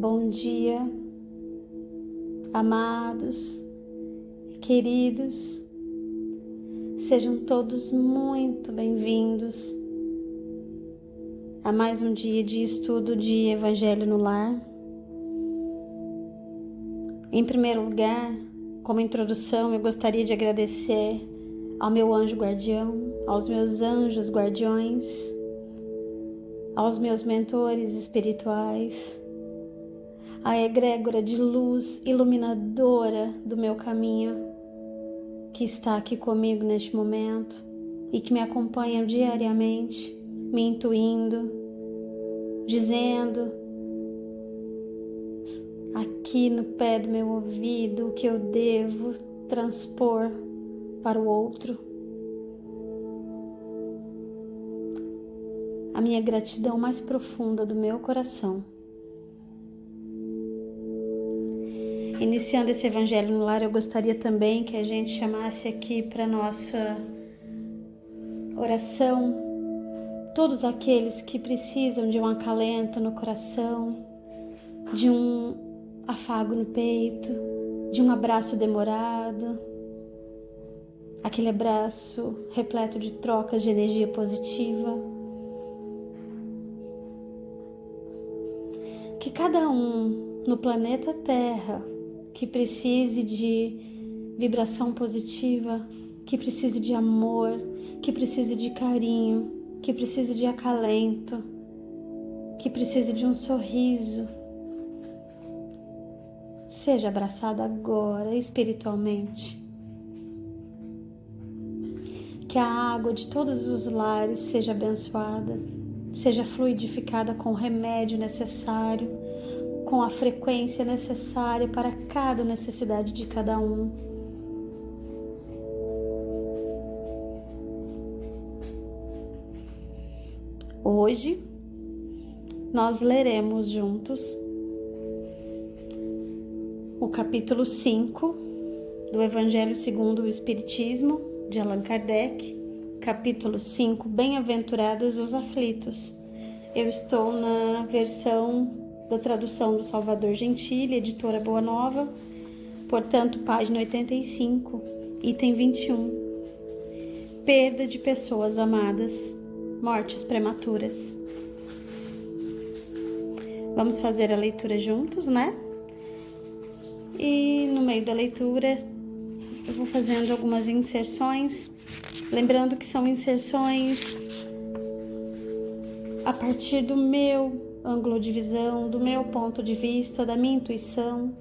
Bom dia, amados, queridos, sejam todos muito bem-vindos a mais um dia de estudo de Evangelho no Lar. Em primeiro lugar, como introdução, eu gostaria de agradecer ao meu anjo guardião, aos meus anjos guardiões, aos meus mentores espirituais, a egrégora de luz iluminadora do meu caminho, que está aqui comigo neste momento e que me acompanha diariamente, me intuindo, dizendo aqui no pé do meu ouvido o que eu devo transpor para o outro. A minha gratidão mais profunda do meu coração. Iniciando esse Evangelho no Lar, eu gostaria também que a gente chamasse aqui para nossa oração todos aqueles que precisam de um acalento no coração, de um afago no peito, de um abraço demorado, aquele abraço repleto de trocas de energia positiva. Que cada um no planeta Terra que precise de vibração positiva, que precise de amor, que precise de carinho, que precise de acalento, que precise de um sorriso, seja abraçado agora espiritualmente. Que a água de todos os lares seja abençoada, seja fluidificada com o remédio necessário, com a frequência necessária para cada necessidade de cada um. Hoje, nós leremos juntos o capítulo 5 do Evangelho segundo o Espiritismo, de Allan Kardec, capítulo 5, Bem-aventurados os aflitos. Eu estou na versão da tradução do Salvador Gentili, editora Boa Nova, portanto, página 85, item 21. Perda de pessoas amadas, mortes prematuras. Vamos fazer a leitura juntos, né? E no meio da leitura, eu vou fazendo algumas inserções, lembrando que são inserções a partir do meu ângulo de visão, do meu ponto de vista, da minha intuição,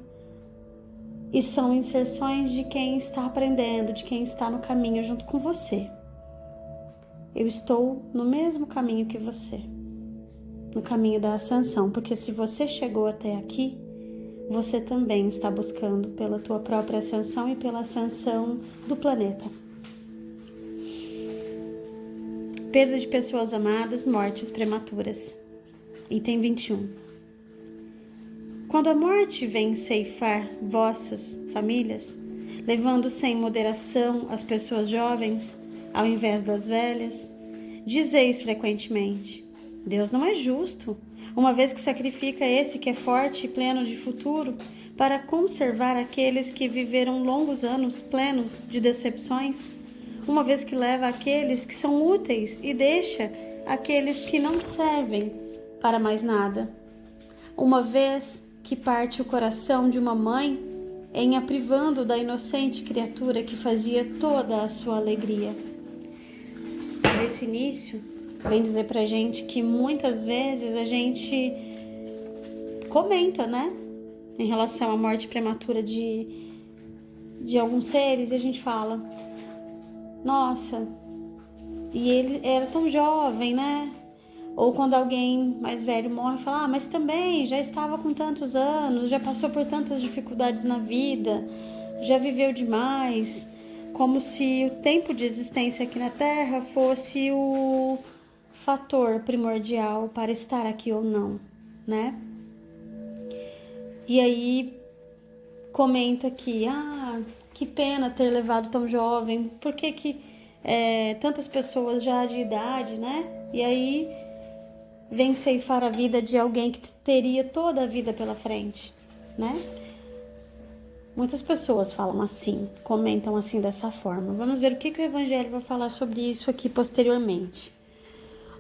e são inserções de quem está aprendendo, de quem está no caminho junto com você. Eu estou no mesmo caminho que você, no caminho da ascensão, porque se você chegou até aqui, você também está buscando pela tua própria ascensão e pela ascensão do planeta. Perda de pessoas amadas, mortes prematuras. Item 21. Quando a morte vem ceifar vossas famílias, levando sem moderação as pessoas jovens, ao invés das velhas, dizeis frequentemente: Deus não é justo, uma vez que sacrifica esse que é forte e pleno de futuro, para conservar aqueles que viveram longos anos plenos de decepções, uma vez que leva aqueles que são úteis e deixa aqueles que não servem para mais nada, uma vez que parte o coração de uma mãe em a privando da inocente criatura que fazia toda a sua alegria. Nesse início, vem dizer pra gente que muitas vezes a gente comenta, né, em relação à morte prematura de alguns seres, e a gente fala: nossa, e ele era tão jovem, né? Ou quando alguém mais velho morre, fala: mas também já estava com tantos anos, já passou por tantas dificuldades na vida, já viveu demais, como se o tempo de existência aqui na Terra fosse o fator primordial para estar aqui ou não, né? E aí comenta que, que pena ter levado tão jovem, por que tantas pessoas já de idade, né? E aí vem ceifar a vida de alguém que teria toda a vida pela frente, né? Muitas pessoas falam assim, comentam assim dessa forma. Vamos ver o que o Evangelho vai falar sobre isso aqui posteriormente.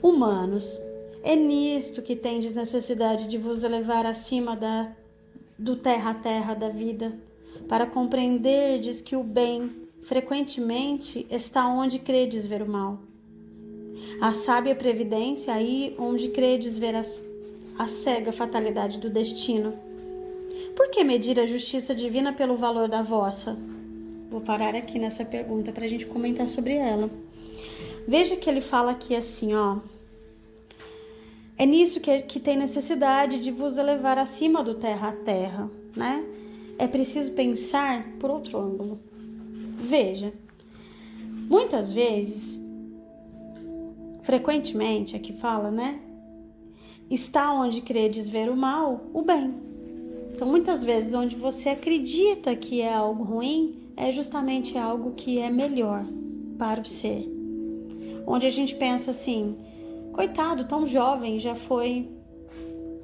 Humanos, é nisto que tendes necessidade de vos elevar acima do terra a terra da vida, para compreenderdes que o bem frequentemente está onde credes ver o mal. A sábia previdência aí onde credes ver a cega fatalidade do destino. Por que medir a justiça divina pelo valor da vossa? Vou parar aqui nessa pergunta para a gente comentar sobre ela. Veja que ele fala aqui assim, ó. É nisso que tem necessidade de vos elevar acima do terra a terra, né? É preciso pensar por outro ângulo. Veja, muitas vezes, frequentemente, aqui fala, né? Está onde credes ver o mal, o bem. Então, muitas vezes, onde você acredita que é algo ruim, é justamente algo que é melhor para o ser. Onde a gente pensa assim, coitado, tão jovem, já foi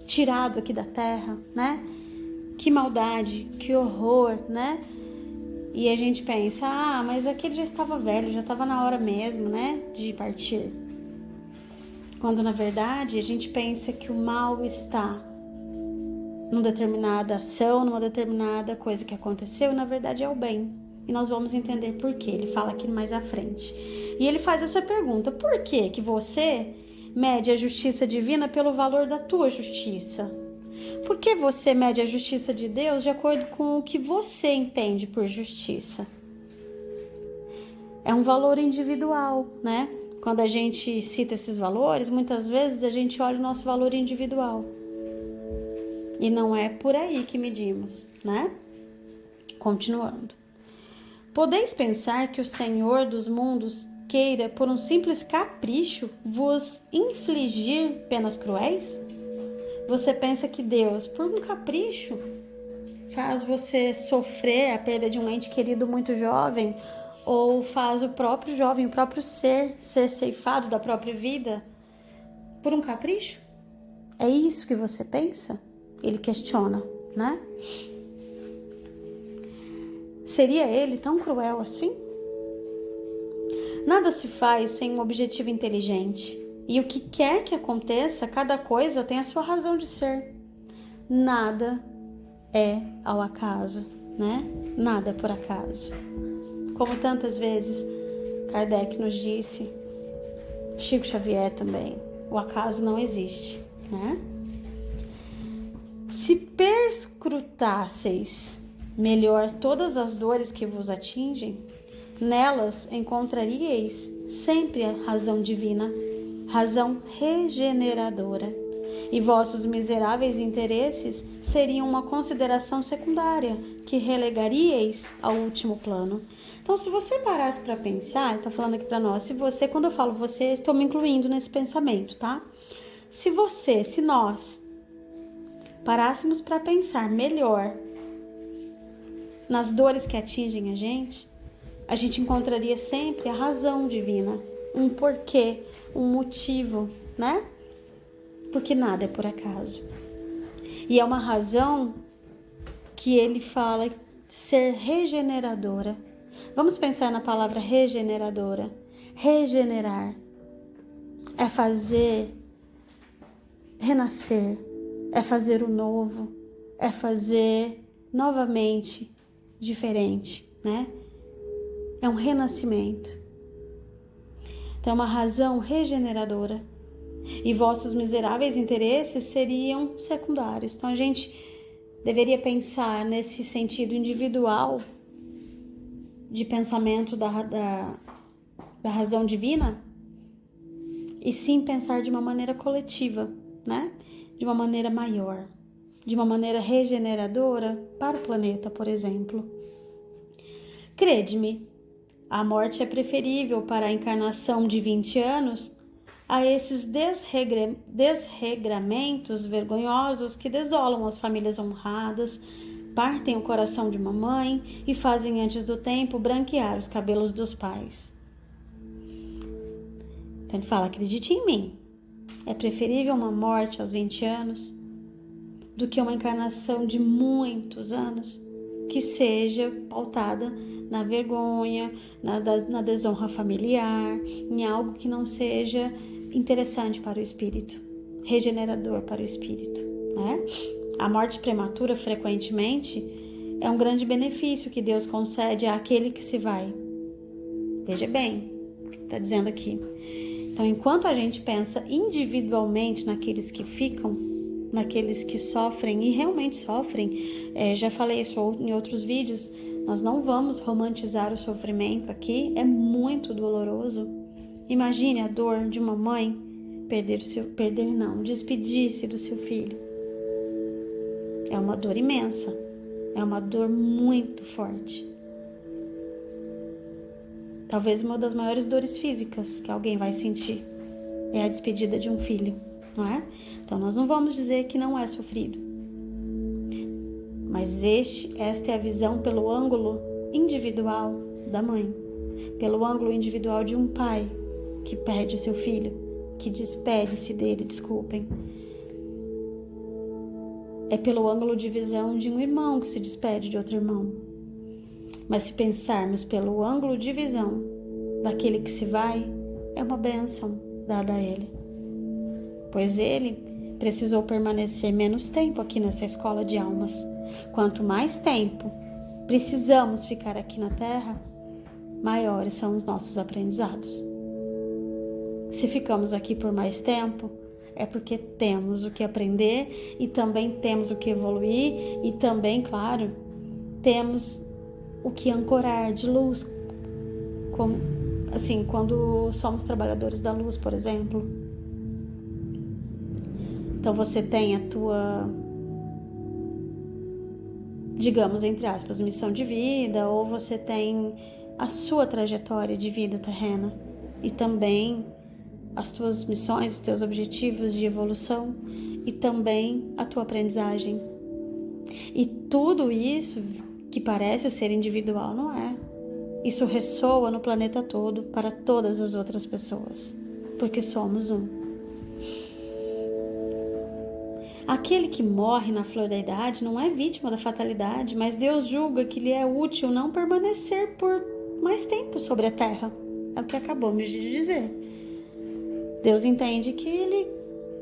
tirado aqui da terra, né? Que maldade, que horror, né? E a gente pensa, mas aquele já estava velho, já estava na hora mesmo, né? De partir. Quando, na verdade, a gente pensa que o mal está numa determinada ação, numa determinada coisa que aconteceu, na verdade é o bem. E nós vamos entender por quê. Ele fala aqui mais à frente. E ele faz essa pergunta, por que você mede a justiça divina pelo valor da tua justiça? Por que você mede a justiça de Deus de acordo com o que você entende por justiça? É um valor individual, né? Quando a gente cita esses valores, muitas vezes a gente olha o nosso valor individual. E não é por aí que medimos, né? Continuando. Podeis pensar que o Senhor dos mundos queira, por um simples capricho, vos infligir penas cruéis? Você pensa que Deus, por um capricho, faz você sofrer a perda de um ente querido muito jovem, ou faz o próprio jovem, o próprio ser ceifado da própria vida por um capricho? É isso que você pensa? Ele questiona, né? Seria ele tão cruel assim? Nada se faz sem um objetivo inteligente. E o que quer que aconteça, cada coisa tem a sua razão de ser. Nada é ao acaso, né? Nada por acaso. Como tantas vezes Kardec nos disse, Chico Xavier também, o acaso não existe, né? Se perscrutasseis melhor todas as dores que vos atingem, nelas encontraríeis sempre a razão divina, razão regeneradora, e vossos miseráveis interesses seriam uma consideração secundária que relegaríeis ao último plano. Então, se você parasse para pensar, está falando aqui para nós, se você, quando eu falo você, estou me incluindo nesse pensamento, tá? Se nós parássemos para pensar melhor nas dores que atingem a gente encontraria sempre a razão divina, um porquê, um motivo, né? Porque nada é por acaso. E é uma razão que ele fala ser regeneradora. Vamos pensar na palavra regeneradora. Regenerar é fazer renascer, é fazer o novo, é fazer novamente diferente, né? É um renascimento. Então, é uma razão regeneradora. E vossos miseráveis interesses seriam secundários. Então, a gente deveria pensar nesse sentido individual de pensamento da razão divina e sim pensar de uma maneira coletiva, né? De uma maneira maior, de uma maneira regeneradora para o planeta, por exemplo. Crede-me, a morte é preferível para a encarnação de 20 anos a esses desregramentos vergonhosos que desolam as famílias honradas, partem o coração de uma mãe e fazem antes do tempo branquear os cabelos dos pais. Então ele fala, acredite em mim, É preferível uma morte aos 20 anos do que uma encarnação de muitos anos que seja pautada na vergonha, na desonra familiar, em algo que não seja interessante para o espírito, regenerador para o espírito, né? A morte prematura, frequentemente, é um grande benefício que Deus concede àquele que se vai. Veja bem o que está dizendo aqui. Então, enquanto a gente pensa individualmente naqueles que ficam, naqueles que sofrem e realmente sofrem, já falei isso em outros vídeos, nós não vamos romantizar o sofrimento aqui, é muito doloroso. Imagine a dor de uma mãe despedir-se do seu filho. É uma dor imensa, é uma dor muito forte. Talvez uma das maiores dores físicas que alguém vai sentir é a despedida de um filho, não é? Então nós não vamos dizer que não é sofrido. Mas esta é a visão pelo ângulo individual da mãe, pelo ângulo individual de um pai que perde o seu filho, que despede-se dele, desculpem. É pelo ângulo de visão de um irmão que se despede de outro irmão. Mas se pensarmos pelo ângulo de visão daquele que se vai, é uma bênção dada a ele. Pois ele precisou permanecer menos tempo aqui nessa escola de almas. Quanto mais tempo precisamos ficar aqui na Terra, maiores são os nossos aprendizados. Se ficamos aqui por mais tempo, é porque temos o que aprender e também temos o que evoluir e também, claro, temos o que ancorar de luz, como, assim, quando somos trabalhadores da luz, por exemplo. Então você tem a tua, digamos, entre aspas, missão de vida, ou você tem a sua trajetória de vida terrena e também as tuas missões, os teus objetivos de evolução e também a tua aprendizagem. E tudo isso que parece ser individual não é. Isso ressoa no planeta todo para todas as outras pessoas, porque somos um. Aquele que morre na flor da idade não é vítima da fatalidade, mas Deus julga que lhe é útil não permanecer por mais tempo sobre a terra. É o que acabamos de dizer. Deus entende que ele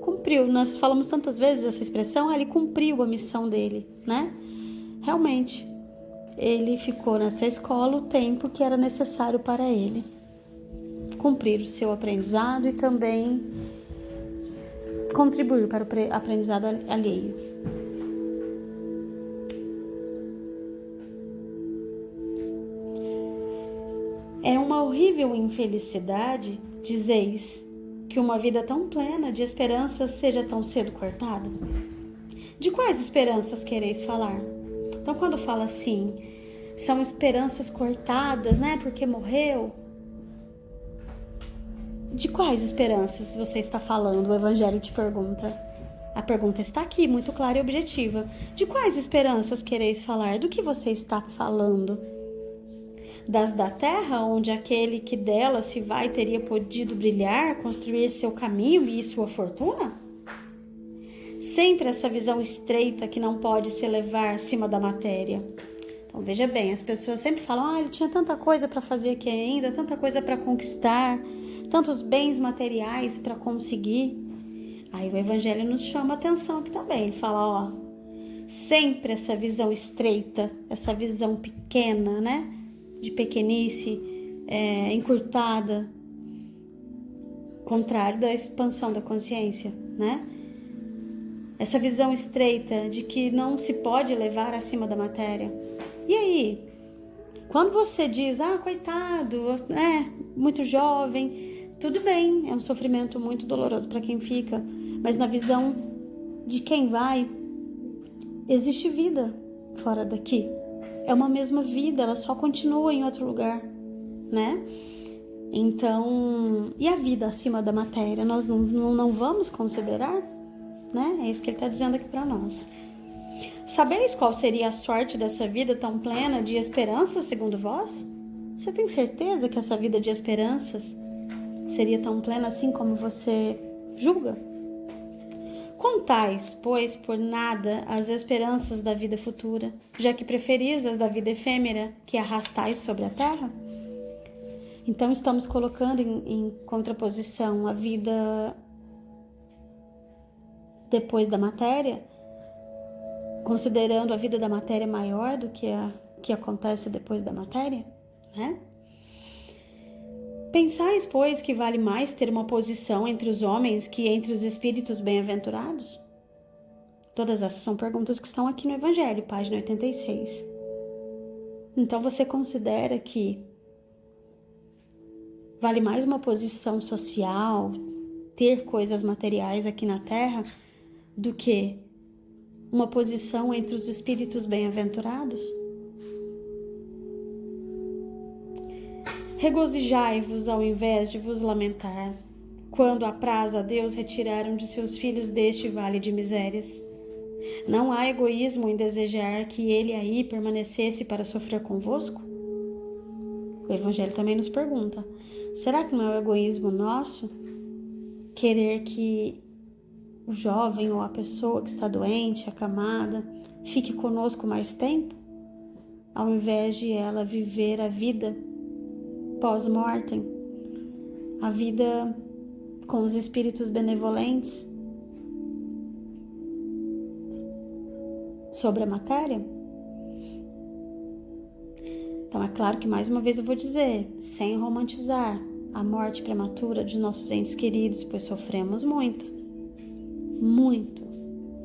cumpriu, nós falamos tantas vezes essa expressão, ele cumpriu a missão dele, né? Realmente, ele ficou nessa escola o tempo que era necessário para ele cumprir o seu aprendizado e também contribuir para o aprendizado alheio. É uma horrível infelicidade, dizeis, que uma vida tão plena de esperanças seja tão cedo cortada? De quais esperanças quereis falar? Então, quando fala assim, são esperanças cortadas, né? Porque morreu. De quais esperanças você está falando? O Evangelho te pergunta. A pergunta está aqui, muito clara e objetiva. De quais esperanças quereis falar? Do que você está falando? Das da terra, onde aquele que dela se vai teria podido brilhar, construir seu caminho e sua fortuna? Sempre essa visão estreita que não pode se elevar acima da matéria. Então veja bem, as pessoas sempre falam, ele tinha tanta coisa para fazer aqui ainda, tanta coisa para conquistar, tantos bens materiais para conseguir. Aí o Evangelho nos chama a atenção aqui também, ele fala, sempre essa visão estreita, essa visão pequena, né? De pequenice, encurtada, contrário da expansão da consciência, né? Essa visão estreita de que não se pode levar acima da matéria. E aí, quando você diz, coitado, muito jovem, tudo bem, é um sofrimento muito doloroso para quem fica, mas na visão de quem vai, existe vida fora daqui. É uma mesma vida, ela só continua em outro lugar, né? Então, e a vida acima da matéria? Nós não vamos considerar, né? É isso que ele está dizendo aqui para nós. Sabeis qual seria a sorte dessa vida tão plena de esperanças, segundo vós? Você tem certeza que essa vida de esperanças seria tão plena assim como você julga. Contais, pois, por nada as esperanças da vida futura, já que preferis as da vida efêmera que arrastais sobre a terra? Então estamos colocando em contraposição a vida depois da matéria, considerando a vida da matéria maior do que a que acontece depois da matéria, né? Pensais, pois, que vale mais ter uma posição entre os homens que entre os espíritos bem-aventurados? Todas essas são perguntas que estão aqui no Evangelho, página 86. Então você considera que vale mais uma posição social, ter coisas materiais aqui na Terra, do que uma posição entre os espíritos bem-aventurados? Regozijai-vos ao invés de vos lamentar, quando apraz a Deus retirar um de seus filhos deste vale de misérias. Não há egoísmo em desejar que ele aí permanecesse para sofrer convosco? O Evangelho também nos pergunta, será que não é o egoísmo nosso querer que o jovem ou a pessoa que está doente, acamada, fique conosco mais tempo, ao invés de ela viver a vida pós-mortem, a vida com os espíritos benevolentes sobre a matéria? Então é claro que mais uma vez eu vou dizer, sem romantizar a morte prematura de nossos entes queridos, pois sofremos muito, muito,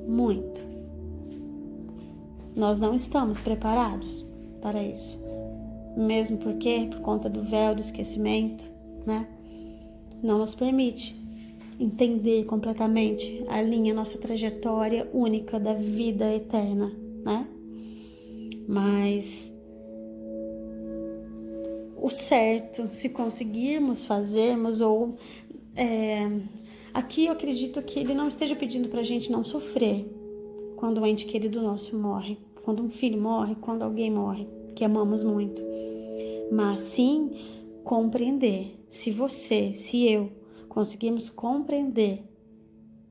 muito. Nós não estamos preparados para isso. Mesmo porque, por conta do véu do esquecimento, né, não nos permite entender completamente a linha, nossa trajetória única da vida eterna, né? Mas o certo, se conseguirmos fazermos, ou aqui eu acredito que ele não esteja pedindo para a gente não sofrer quando um ente querido nosso morre, quando um filho morre, quando alguém morre, que amamos muito. Mas sim compreender, se você, se eu conseguirmos compreender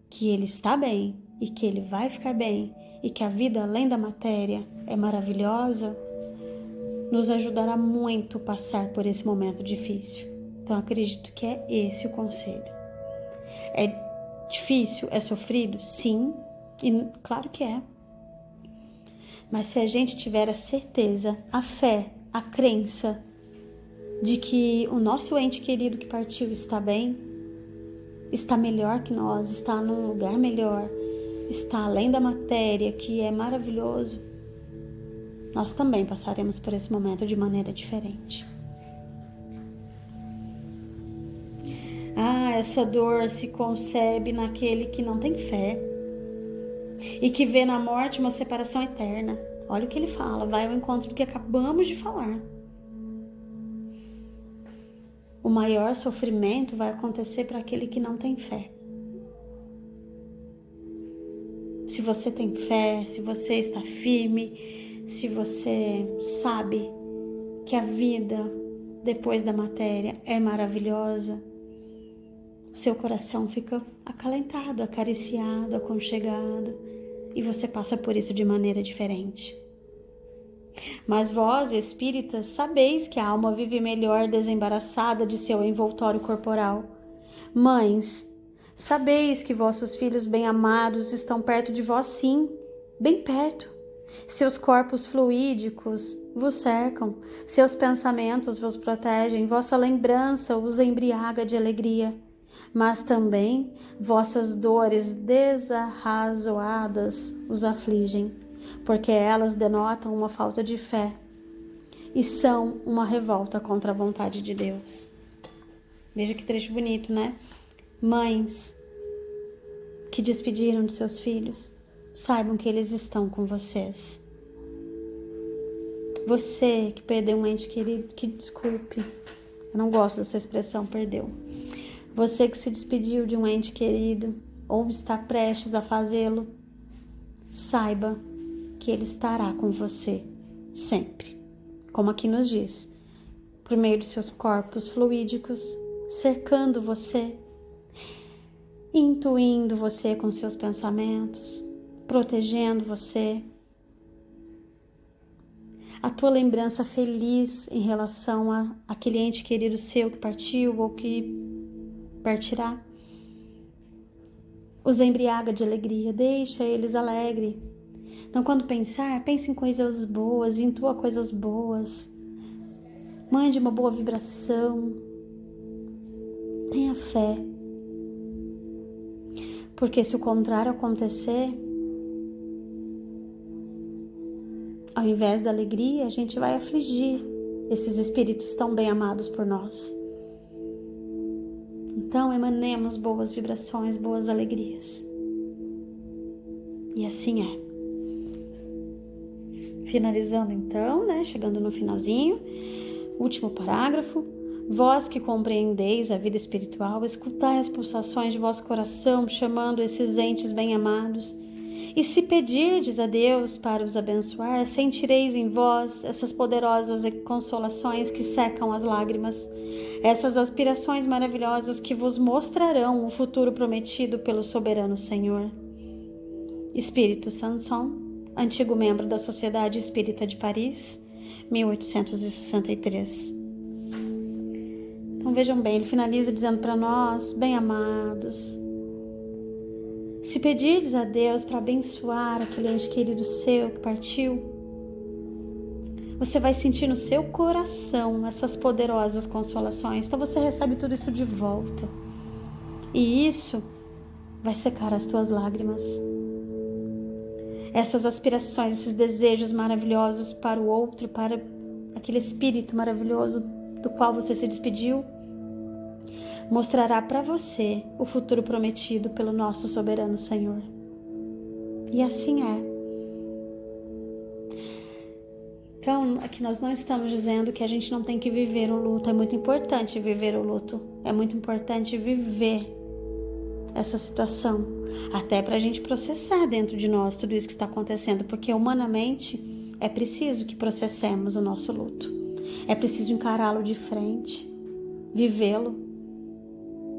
que ele está bem e que ele vai ficar bem e que a vida além da matéria é maravilhosa, nos ajudará muito a passar por esse momento difícil. Então acredito que é esse o conselho. É difícil, é sofrido? Sim, e claro que é. Mas se a gente tiver a certeza, a fé, a crença de que o nosso ente querido que partiu está bem, está melhor que nós, está num lugar melhor, está além da matéria, que é maravilhoso, nós também passaremos por esse momento de maneira diferente. Essa dor se concebe naquele que não tem fé e que vê na morte uma separação eterna. Olha o que ele fala, vai ao encontro do que acabamos de falar. O maior sofrimento vai acontecer para aquele que não tem fé. Se você tem fé, se você está firme, se você sabe que a vida depois da matéria é maravilhosa, seu coração fica acalentado, acariciado, aconchegado, e você passa por isso de maneira diferente. Mas vós, espíritas, sabeis que a alma vive melhor desembaraçada de seu envoltório corporal. Mães, sabeis que vossos filhos bem-amados estão perto de vós, sim, bem perto. Seus corpos fluídicos vos cercam, seus pensamentos vos protegem, vossa lembrança os embriaga de alegria. Mas também vossas dores desarrazoadas os afligem, porque elas denotam uma falta de fé e são uma revolta contra a vontade de Deus. Veja que trecho bonito, né? Mães que despediram de seus filhos, saibam que eles estão com vocês. Você que perdeu um ente querido, que desculpe, eu não gosto dessa expressão, perdeu. Você que se despediu de um ente querido ou está prestes a fazê-lo, saiba que ele estará com você sempre, como aqui nos diz, por meio de seus corpos fluídicos, cercando você. intuindo você com seus pensamentos, protegendo você. A tua lembrança feliz em relação a aquele ente querido seu que partiu ou que partirá. Os embriaga de alegria, deixa eles alegres. Então, quando pensar, pense em coisas boas, intua coisas boas. Mande uma boa vibração. Tenha fé. Porque se o contrário acontecer, ao invés da alegria, a gente vai afligir esses espíritos tão bem amados por nós. Então, emanemos boas vibrações, boas alegrias. E assim é. Finalizando então, chegando no finalzinho, último parágrafo. Vós que compreendeis a vida espiritual, escutai as pulsações de vosso coração, chamando esses entes bem-amados. E se pedirdes a Deus para os abençoar, sentireis em vós essas poderosas consolações que secam as lágrimas, essas aspirações maravilhosas que vos mostrarão o futuro prometido pelo soberano Senhor. Espírito Sanson, antigo membro da Sociedade Espírita de Paris, 1863. Então vejam bem, ele finaliza dizendo para nós, bem-amados, se pedirdes a Deus para abençoar aquele ente querido seu que partiu, você vai sentir no seu coração essas poderosas consolações. Então você recebe tudo isso de volta. E isso vai secar as tuas lágrimas. Essas aspirações, esses desejos maravilhosos para o outro, para aquele espírito maravilhoso do qual você se despediu, mostrará para você o futuro prometido pelo nosso soberano Senhor. E assim é. Então, aqui nós não estamos dizendo que a gente não tem que viver o luto. É muito importante viver o luto. É muito importante viver essa situação. Até para a gente processar dentro de nós tudo isso que está acontecendo. Porque humanamente é preciso que processemos o nosso luto. É preciso encará-lo de frente, vivê-lo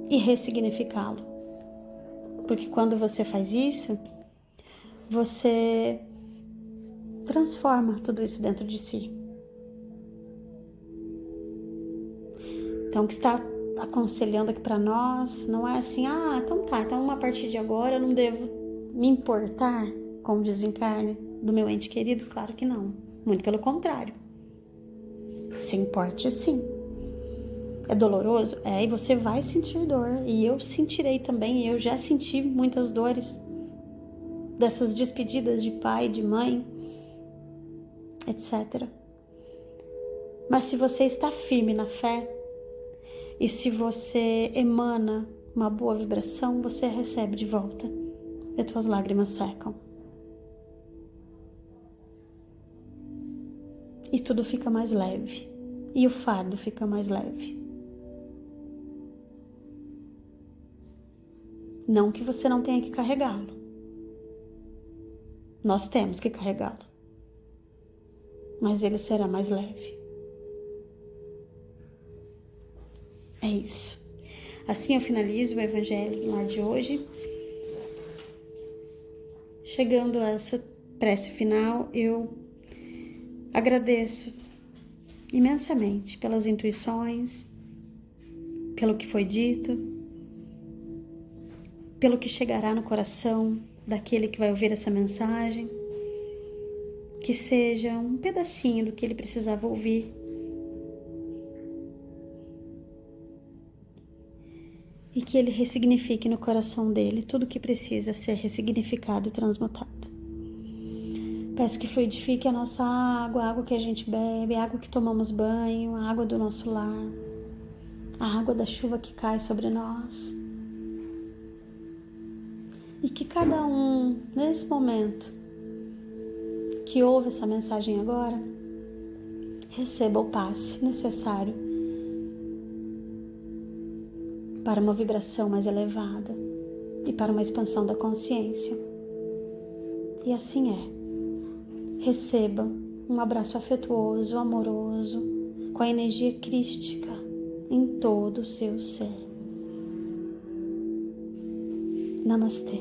e ressignificá-lo. Porque quando você faz isso, você transforma tudo isso dentro de si. Então, o que está aconselhando aqui para nós não é assim, então a partir de agora eu não devo me importar com o desencarne do meu ente querido? Claro que não. Muito pelo contrário. Se importe sim. É doloroso? E você vai sentir dor. E eu sentirei também. Eu já senti muitas dores dessas despedidas de pai, de mãe, etc. Mas se você está firme na fé e se você emana uma boa vibração, você recebe de volta e as tuas lágrimas secam. E tudo fica mais leve. E o fardo fica mais leve. Não que você não tenha que carregá-lo. Nós temos que carregá-lo. Mas ele será mais leve. É isso. Assim eu finalizo o Evangelho do Lar de hoje. Chegando a essa prece final, eu agradeço imensamente pelas intuições, pelo que foi dito, pelo que chegará no coração daquele que vai ouvir essa mensagem, que seja um pedacinho do que ele precisava ouvir. E que ele ressignifique no coração dele tudo que precisa ser ressignificado e transmutado. Peço que fluidifique a nossa água, a água que a gente bebe, a água que tomamos banho, a água do nosso lar, a água da chuva que cai sobre nós. E que cada um, nesse momento, que ouve essa mensagem agora, receba o passe necessário para uma vibração mais elevada e para uma expansão da consciência. E assim é. Receba um abraço afetuoso, amoroso, com a energia crística em todo o seu ser. Namastê.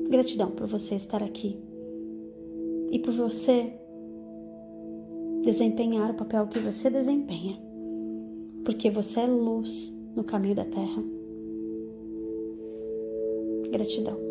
Gratidão por você estar aqui e por você desempenhar o papel que você desempenha, porque você é luz no caminho da Terra. Gratidão.